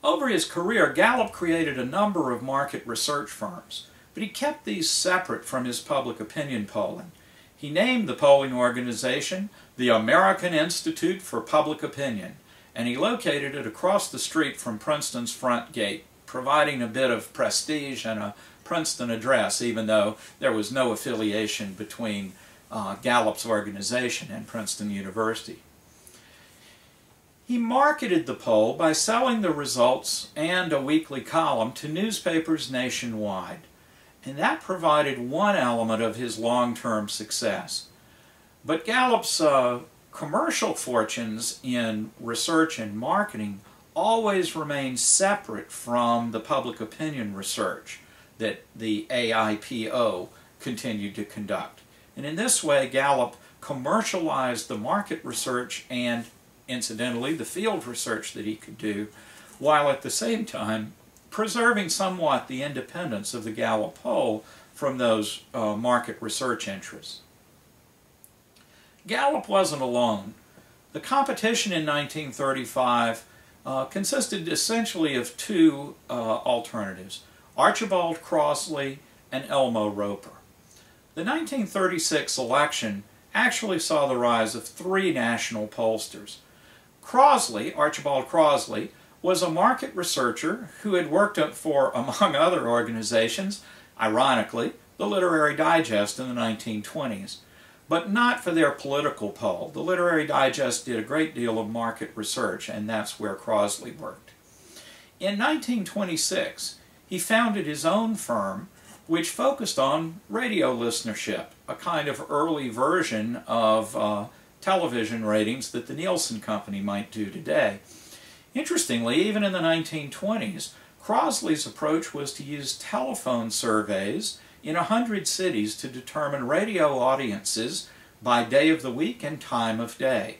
Over his career, Gallup created a number of market research firms, but he kept these separate from his public opinion polling. He named the polling organization the American Institute for Public Opinion, and he located it across the street from Princeton's front gate, providing a bit of prestige and a Princeton address, even though there was no affiliation between Gallup's organization and Princeton University. He marketed the poll by selling the results and a weekly column to newspapers nationwide, and that provided one element of his long-term success. But Gallup's commercial fortunes in research and marketing always remained separate from the public opinion research that the AIPO continued to conduct. And in this way, Gallup commercialized the market research and, incidentally, the field research that he could do, while at the same time preserving somewhat the independence of the Gallup poll from those market research interests. Gallup wasn't alone. The competition in 1935 consisted essentially of two alternatives, Archibald Crossley and Elmo Roper. The 1936 election actually saw the rise of three national pollsters. Crossley, Archibald Crossley, was a market researcher who had worked for, among other organizations, ironically, the Literary Digest in the 1920s. But not for their political poll. The Literary Digest did a great deal of market research, and that's where Crossley worked. In 1926, he founded his own firm, which focused on radio listenership, a kind of early version of television ratings that the Nielsen Company might do today. Interestingly, even in the 1920s, Crossley's approach was to use telephone surveys in 100 cities to determine radio audiences by day of the week and time of day.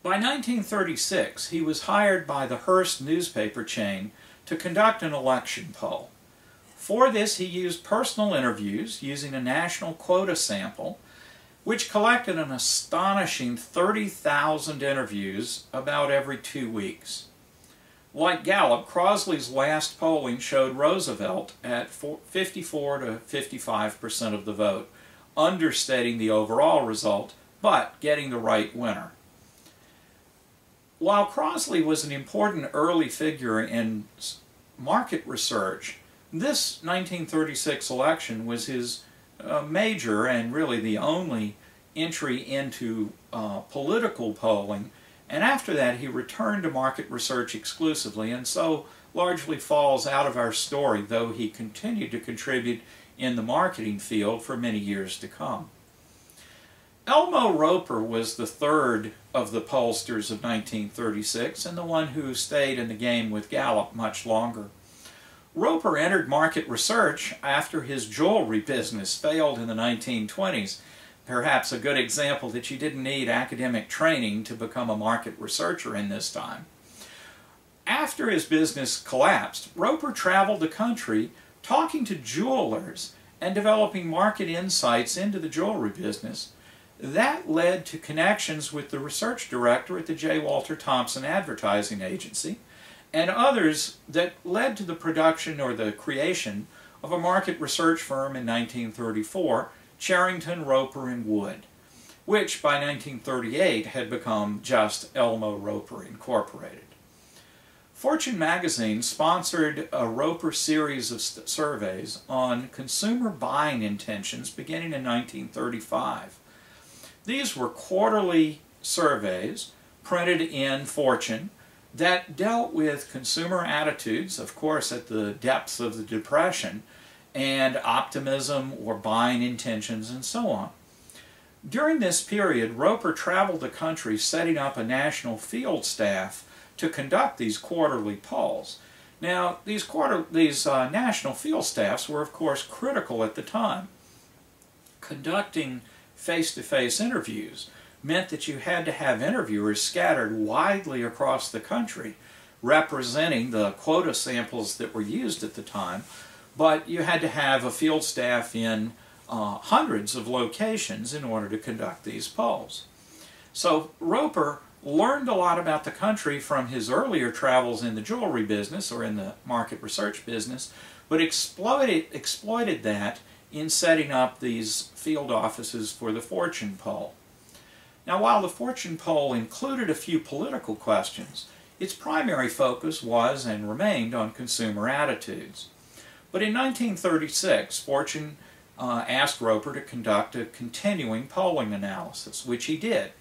By 1936, he was hired by the Hearst newspaper chain to conduct an election poll. For this, he used personal interviews using a national quota sample, which collected an astonishing 30,000 interviews about every 2 weeks. Like Gallup, Crossley's last polling showed Roosevelt at 54 to 55% of the vote, understating the overall result, but getting the right winner. While Crossley was an important early figure in market research, this 1936 election was his major and really the only entry into political polling. And after that, he returned to market research exclusively, and so largely falls out of our story, though he continued to contribute in the marketing field for many years to come. Elmo Roper was the third of the pollsters of 1936, and the one who stayed in the game with Gallup much longer. Roper entered market research after his jewelry business failed in the 1920s. Perhaps a good example that you didn't need academic training to become a market researcher in this time. After his business collapsed, Roper traveled the country talking to jewelers and developing market insights into the jewelry business. That led to connections with the research director at the J. Walter Thompson Advertising Agency and others that led to the production or the creation of a market research firm in 1934, Charrington, Roper and Wood, which by 1938 had become just Elmo Roper Incorporated. Fortune magazine sponsored a Roper series of surveys on consumer buying intentions beginning in 1935. These were quarterly surveys printed in Fortune that dealt with consumer attitudes, of course at the depths of the Depression, and optimism or buying intentions and so on. During this period, Roper traveled the country setting up a national field staff to conduct these quarterly polls. Now, these national field staffs were of course critical at the time. Conducting face-to-face interviews meant that you had to have interviewers scattered widely across the country representing the quota samples that were used at the time, but you had to have a field staff in hundreds of locations in order to conduct these polls. So Roper learned a lot about the country from his earlier travels in the jewelry business or in the market research business, but exploited that in setting up these field offices for the Fortune poll. Now, while the Fortune poll included a few political questions, its primary focus was and remained on consumer attitudes. But in 1936, Fortune asked Roper to conduct a continuing polling analysis, which he did.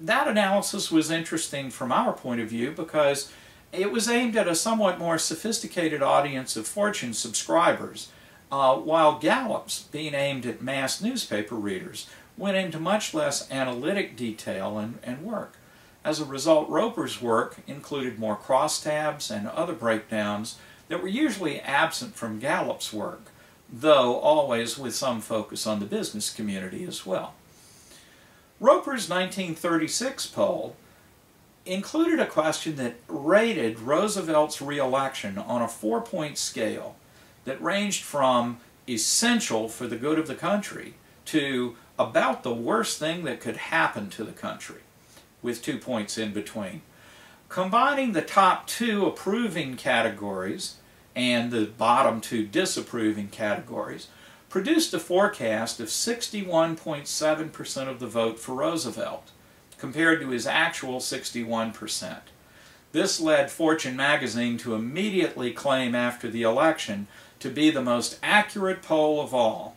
That analysis was interesting from our point of view because it was aimed at a somewhat more sophisticated audience of Fortune subscribers, while Gallup's, being aimed at mass newspaper readers, went into much less analytic detail and work. As a result, Roper's work included more crosstabs and other breakdowns that were usually absent from Gallup's work, though always with some focus on the business community as well. Roper's 1936 poll included a question that rated Roosevelt's re-election on a 4-point scale that ranged from essential for the good of the country to about the worst thing that could happen to the country, with 2 points in between. Combining the top 2 approving categories and the bottom 2 disapproving categories produced a forecast of 61.7% of the vote for Roosevelt, compared to his actual 61%. This led Fortune magazine to immediately claim after the election to be the most accurate poll of all.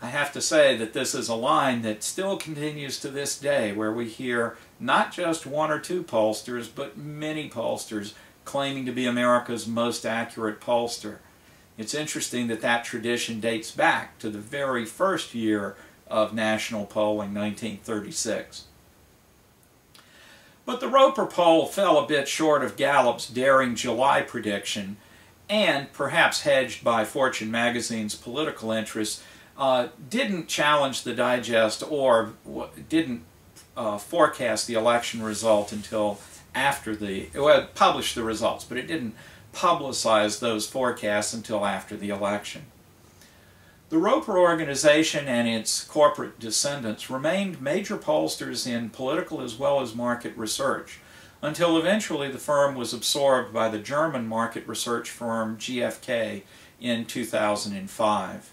I have to say that this is a line that still continues to this day, where we hear not just 1 or 2 pollsters, but many pollsters claiming to be America's most accurate pollster. It's interesting that that tradition dates back to the very first year of national polling, 1936. But the Roper poll fell a bit short of Gallup's daring July prediction, and, perhaps hedged by Fortune magazine's political interests, didn't challenge the digest or didn't forecast the election result until after it published the results, but it didn't publicize those forecasts until after the election. The Roper organization and its corporate descendants remained major pollsters in political as well as market research, until eventually the firm was absorbed by the German market research firm GfK in 2005.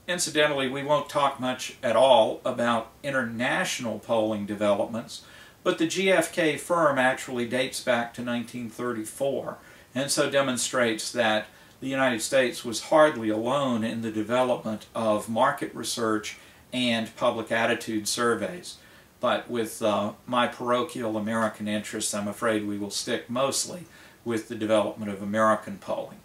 Incidentally, we won't talk much at all about international polling developments, but the GfK firm actually dates back to 1934, and so demonstrates that the United States was hardly alone in the development of market research and public attitude surveys. But with my parochial American interests, I'm afraid we will stick mostly with the development of American polling.